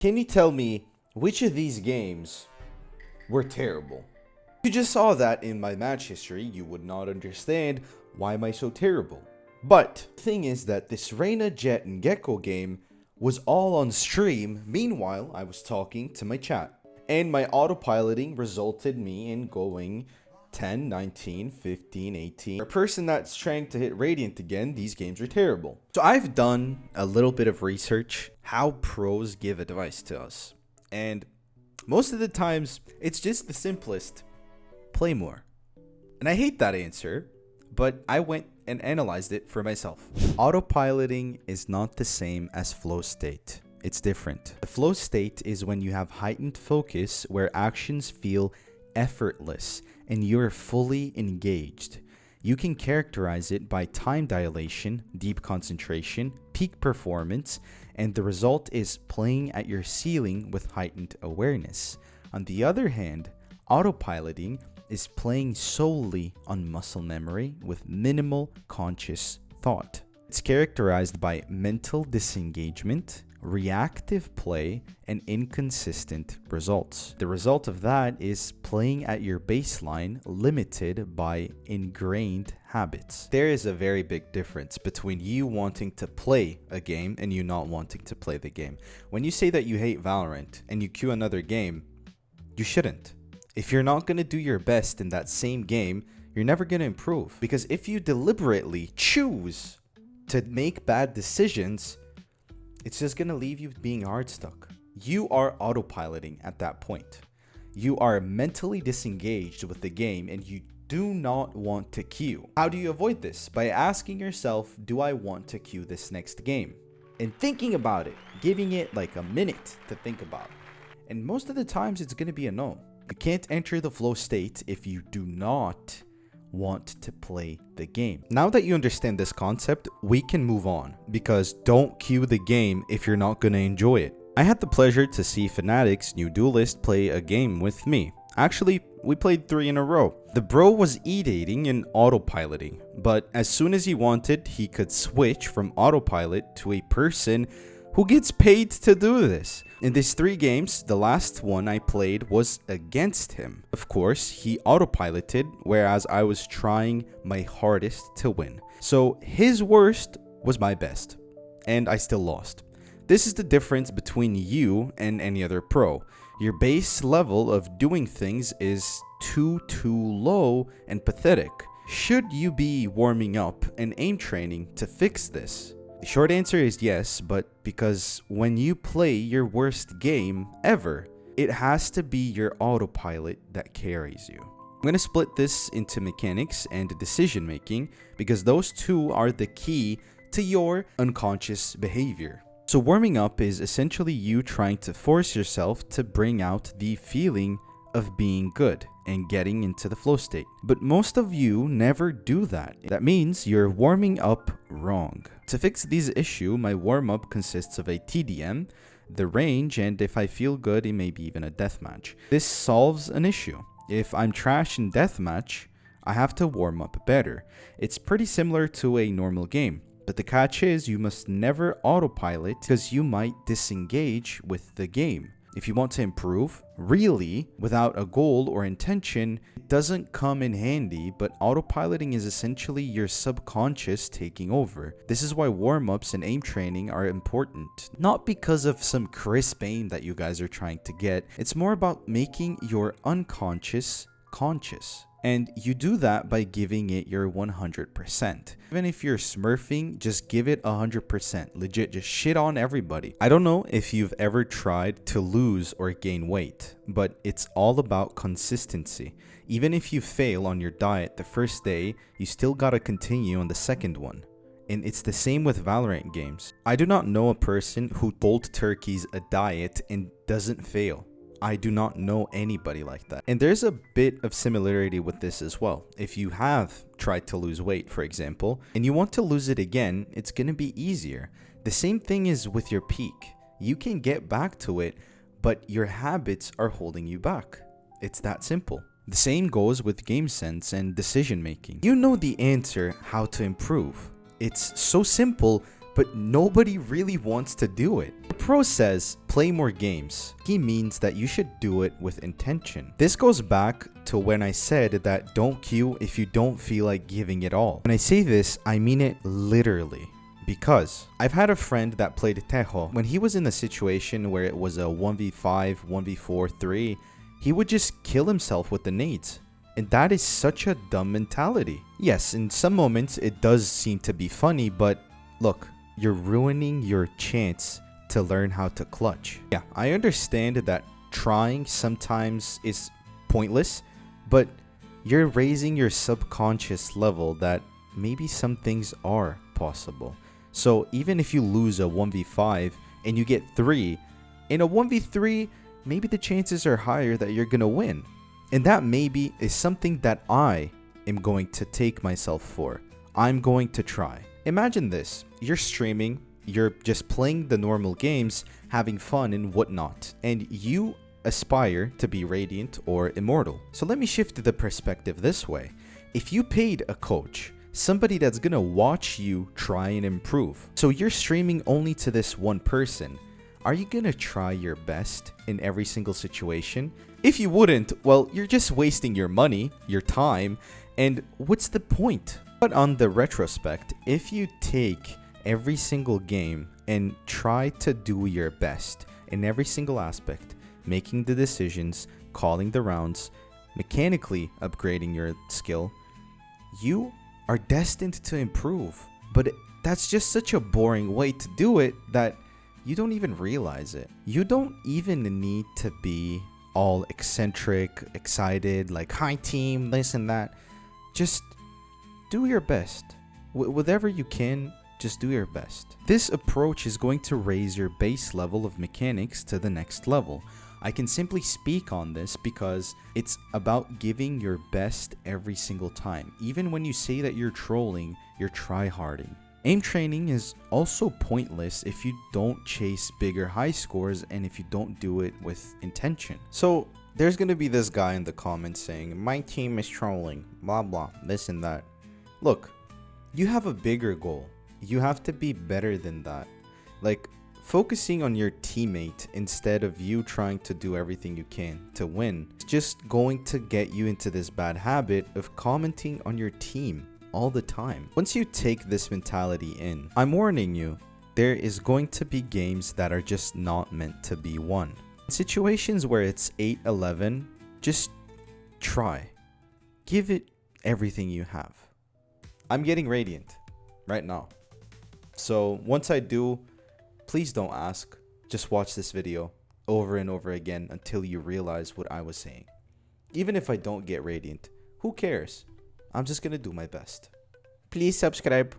Can you tell me which of these games were terrible? If you just saw that in my match history, you would not understand why am I so terrible. But the thing is that this Reyna, Jet, and Gecko game was all on stream. Meanwhile, I was talking to my chat. And my autopiloting resulted me in going 10, 19, 15, 18. For a person that's trying to hit Radiant again, these games are terrible. So I've done a little bit of research how pros give advice to us. And most of the times, it's just the simplest. Play more. And I hate that answer, but I went and analyzed it for myself. Autopiloting is not the same as flow state. It's different. The flow state is when you have heightened focus where actions feel effortless and you're fully engaged. You can characterize it by time dilation, deep concentration, peak performance, and the result is playing at your ceiling with heightened awareness. On the other hand, autopiloting is playing solely on muscle memory with minimal conscious thought. It's characterized by mental disengagement, reactive play, and inconsistent results. The result of that is playing at your baseline limited by ingrained habits. There is a very big difference between you wanting to play a game and you not wanting to play the game. When you say that you hate Valorant and you queue another game, you shouldn't. If you're not going to do your best in that same game, you're never going to improve. Because if you deliberately choose to make bad decisions, it's just going to leave you being hard stuck. You are autopiloting at that point. You are mentally disengaged with the game and you do not want to queue. How do you avoid this? By asking yourself, do I want to queue this next game? And thinking about it, giving it like a minute to think about. And most of the times it's going to be a no. You can't enter the flow state if you do not want to play the game. Now that you understand this concept, we can move on, because don't queue the game if you're not going to enjoy it. I had the pleasure to see Fnatic's new duelist play a game with me. Actually, we played 3 in a row. The bro was e-dating and autopiloting, but as soon as he wanted, he could switch from autopilot to a person who gets paid to do this. In these 3 games, the last one I played was against him. Of course, he autopiloted, whereas I was trying my hardest to win. So his worst was my best, and I still lost. This is the difference between you and any other pro. Your base level of doing things is too low and pathetic. Should you be warming up and aim training to fix this? The short answer is yes, but because when you play your worst game ever, it has to be your autopilot that carries you. I'm going to split this into mechanics and decision making because those two are the key to your unconscious behavior. So warming up is essentially you trying to force yourself to bring out the feeling of being good and getting into the flow state. But most of you never do that. That means you're warming up wrong. To fix this issue, my warm-up consists of a TDM, the range, and if I feel good, it may be even a deathmatch. This solves an issue. If I'm trash in deathmatch, I have to warm up better. It's pretty similar to a normal game. But the catch is you must never autopilot because you might disengage with the game. If you want to improve, really, without a goal or intention, it doesn't come in handy, but autopiloting is essentially your subconscious taking over. This is why warm-ups and aim training are important. Not because of some crisp aim that you guys are trying to get, it's more about making your unconscious conscious. And you do that by giving it your 100%. Even if you're smurfing, just give it 100%. Legit, just shit on everybody. I don't know if you've ever tried to lose or gain weight, but it's all about consistency. Even if you fail on your diet the first day, you still gotta continue on the second one. And it's the same with Valorant games. I do not know a person who cold turkeys a diet and doesn't fail. I do not know anybody like that. And there's a bit of similarity with this as well. If you have tried to lose weight, for example, and you want to lose it again, it's going to be easier. The same thing is with your peak. You can get back to it, but your habits are holding you back. It's that simple. The same goes with game sense and decision making. You know the answer how to improve. It's so simple, but nobody really wants to do it. The pro says, play more games. He means that you should do it with intention. This goes back to when I said that don't queue if you don't feel like giving it all. When I say this, I mean it literally. Because I've had a friend that played Tejo. When he was in a situation where it was a 1v5, 1v4, 3, he would just kill himself with the nades. And that is such a dumb mentality. Yes, in some moments it does seem to be funny, but look, you're ruining your chance to learn how to clutch. Yeah, I understand that trying sometimes is pointless, but you're raising your subconscious level that maybe some things are possible. So even if you lose a 1v5 and you get 3, in a 1v3, maybe the chances are higher that you're gonna win. And that maybe is something that I am going to take myself for. I'm going to try. Imagine this, you're streaming, you're just playing the normal games, having fun and whatnot, and you aspire to be Radiant or Immortal. So let me shift the perspective this way. If you paid a coach, somebody that's gonna watch you try and improve, so you're streaming only to this one person, are you gonna try your best in every single situation? If you wouldn't, well, you're just wasting your money, your time, and what's the point? But on the retrospect, if you take every single game and try to do your best in every single aspect, making the decisions, calling the rounds, mechanically upgrading your skill, you are destined to improve. But that's just such a boring way to do it that you don't even realize it. You don't even need to be all eccentric, excited, like hi team, this and that. Just do your best. Whatever you can, just do your best. This approach is going to raise your base level of mechanics to the next level. I can simply speak on this because it's about giving your best every single time. Even when you say that you're trolling, you're tryharding. Aim training is also pointless if you don't chase bigger high scores and if you don't do it with intention. So there's gonna be this guy in the comments saying, my team is trolling, blah blah, this and that. Look, you have a bigger goal. You have to be better than that. Like, focusing on your teammate instead of you trying to do everything you can to win is just going to get you into this bad habit of commenting on your team all the time. Once you take this mentality in, I'm warning you, there is going to be games that are just not meant to be won. In situations where it's 8-11, just try. Give it everything you have. I'm getting Radiant right now. So once I do, please don't ask. Just watch this video over and over again until you realize what I was saying. Even if I don't get Radiant, who cares? I'm just gonna do my best. Please subscribe.